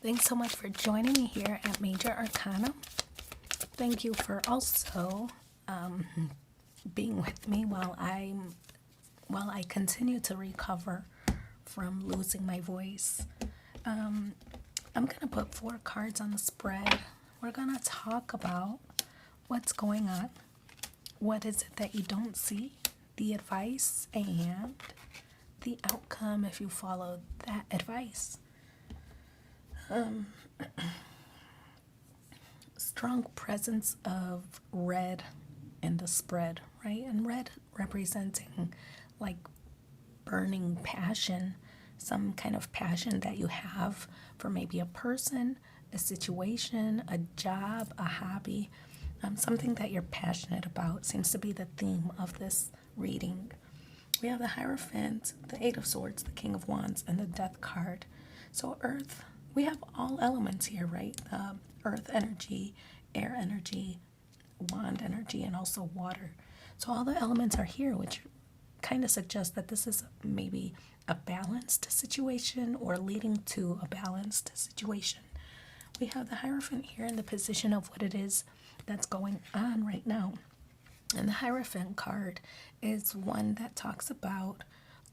Thanks so much for joining me here at Major Arcana. Thank you for also being with me while I continue to recover from losing my voice. I'm gonna put 4 cards on the spread. We're gonna talk about what's going on, what is it that you don't see, the advice, and the outcome if you follow that advice. Strong presence of red in the spread, right? And red representing like burning passion, some kind of passion that you have for maybe a person, a situation, a job, a hobby, something that you're passionate about seems to be the theme of this reading. We have the Hierophant, the Eight of Swords, the King of Wands, and the Death card. So Earth, we have all elements here, right? Earth energy, air energy, wand energy, and also water. So all the elements are here, which kind of suggests that this is maybe a balanced situation or leading to a balanced situation. We have the Hierophant here in the position of what it is that's going on right now. And the Hierophant card is one that talks about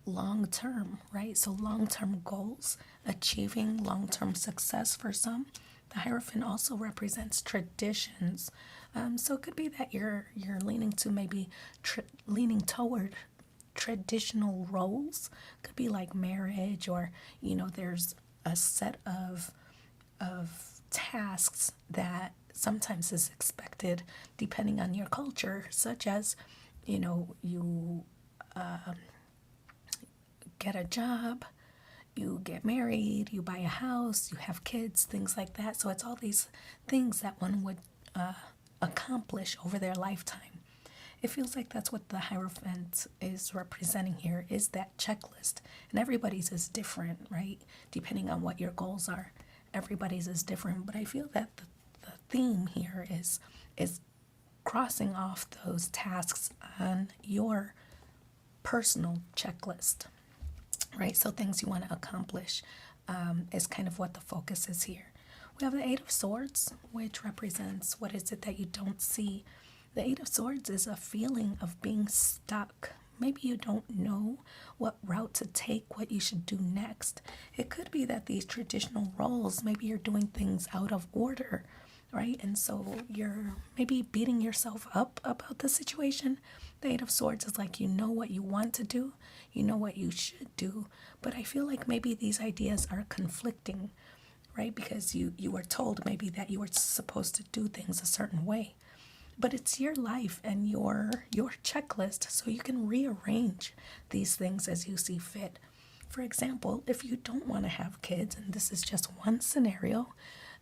long term, right? So long term goals, achieving long term success for some. The Hierophant also represents traditions. So it could be that you're leaning to maybe leaning toward traditional roles. Could be like marriage, or there's a set of tasks that sometimes is expected depending on your culture, such as you get a job, you get married, you buy a house, you have kids, things like that. So it's all these things that one would accomplish over their lifetime. It feels like that's what the Hierophant is representing here, is that checklist. And everybody's is different, right? Depending on what your goals are. Everybody's is different. But I feel that the theme here is crossing off those tasks on your personal checklist, right? So things you want to accomplish is kind of what the focus is here. We have the Eight of Swords, which represents what is it that you don't see. The Eight of Swords is a feeling of being stuck. Maybe you don't know what route to take, what you should do next. It could be that these traditional roles, maybe you're doing things out of order, right? And so you're maybe beating yourself up about the situation. The Eight of Swords is like, you know what you want to do, you know what you should do, but I feel like maybe these ideas are conflicting, right? Because you were told maybe that you were supposed to do things a certain way. But it's your life and your checklist, so you can rearrange these things as you see fit. For example, if you don't want to have kids, and this is just one scenario,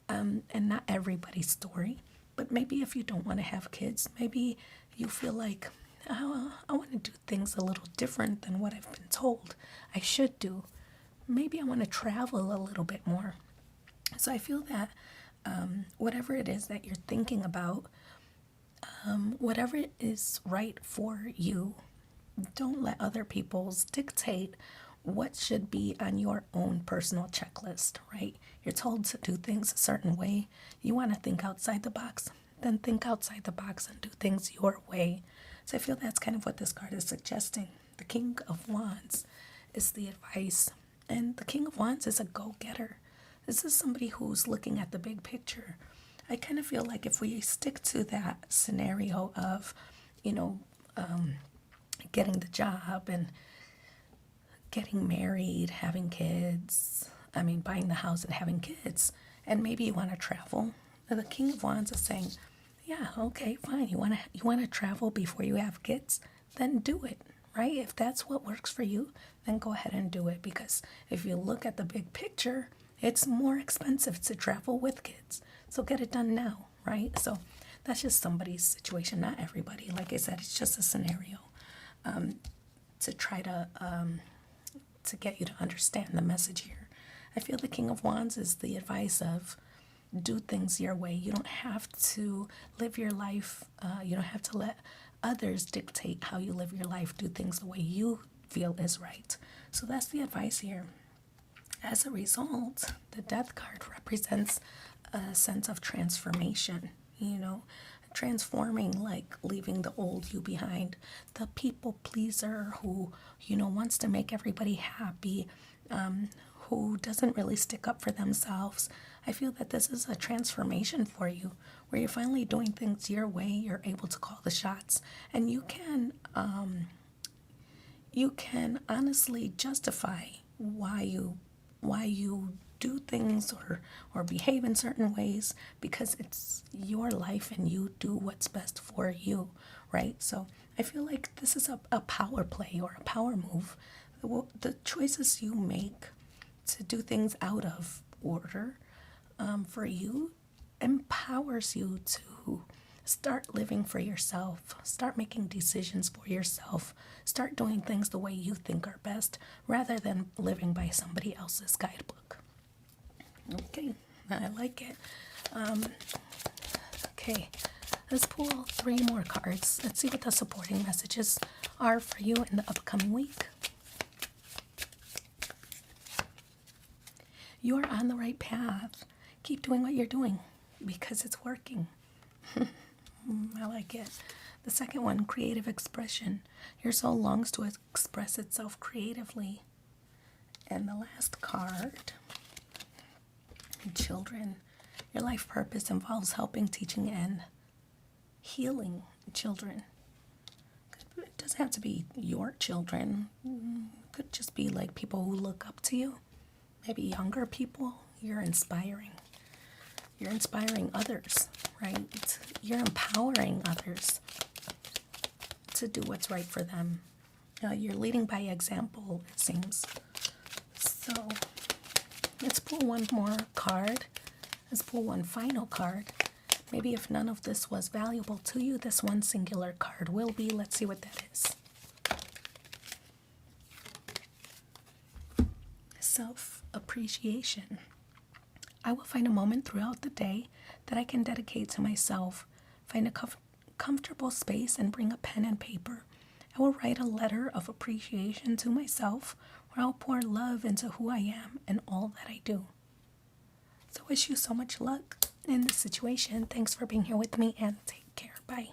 and not everybody's story, but maybe if you don't want to have kids, maybe you feel like, oh, I want to do things a little different than what I've been told I should do. Maybe I want to travel a little bit more. So I feel that whatever it is that you're thinking about, whatever is right for you, don't let other people's dictate what should be on your own personal checklist, right? You're told to do things a certain way. You want to think outside the box, then think outside the box and do things your way. So I feel that's kind of what this card is suggesting. The King of Wands is the advice, and the King of Wands is a go-getter. This is somebody who's looking at the big picture. I kind of feel like if we stick to that scenario of, getting the job and getting married, having kids, buying the house and having kids, and maybe you want to travel. The King of Wands is saying, yeah, okay, fine. You want to travel before you have kids? Then do it, right? If that's what works for you, then go ahead and do it. Because if you look at the big picture, it's more expensive to travel with kids. So get it done now, right? So that's just somebody's situation, not everybody. Like I said, it's just a scenario to try to get you to understand the message here. I feel the King of Wands is the advice of do things your way. You don't have to live your life. You don't have to let others dictate how you live your life. Do things the way you feel is right. So that's the advice here. As a result, the death card represents a sense of transformation, transforming, like leaving the old you behind, the people pleaser who, wants to make everybody happy, who doesn't really stick up for themselves. I feel that this is a transformation for you where you're finally doing things your way, you're able to call the shots, and you can honestly justify why you do things or behave in certain ways because it's your life and you do what's best for you, right? So I feel like this is a power play or a power move. The choices you make to do things out of order for you empowers you to start living for yourself, start making decisions for yourself, start doing things the way you think are best rather than living by somebody else's guidebook. Okay, I like it. Okay, let's pull 3 more cards. Let's see what the supporting messages are for you in the upcoming week. You are on the right path. Keep doing what you're doing because it's working. I like it. The second one, creative expression. Your soul longs to express itself creatively. And the last card, children. Your life purpose involves helping, teaching, and healing children. It doesn't have to be your children. It could just be like people who look up to you. Maybe younger people. You're inspiring. You're inspiring others, right? You're empowering others to do what's right for them. You're leading by example, it seems. So let's pull one more card. Let's pull one final card. Maybe if none of this was valuable to you, this one singular card will be. Let's see what that is. Self-appreciation. I will find a moment throughout the day that I can dedicate to myself, find a comfortable space and bring a pen and paper. I will write a letter of appreciation to myself where I'll pour love into who I am and all that I do. So wish you so much luck in this situation. Thanks for being here with me and take care. Bye.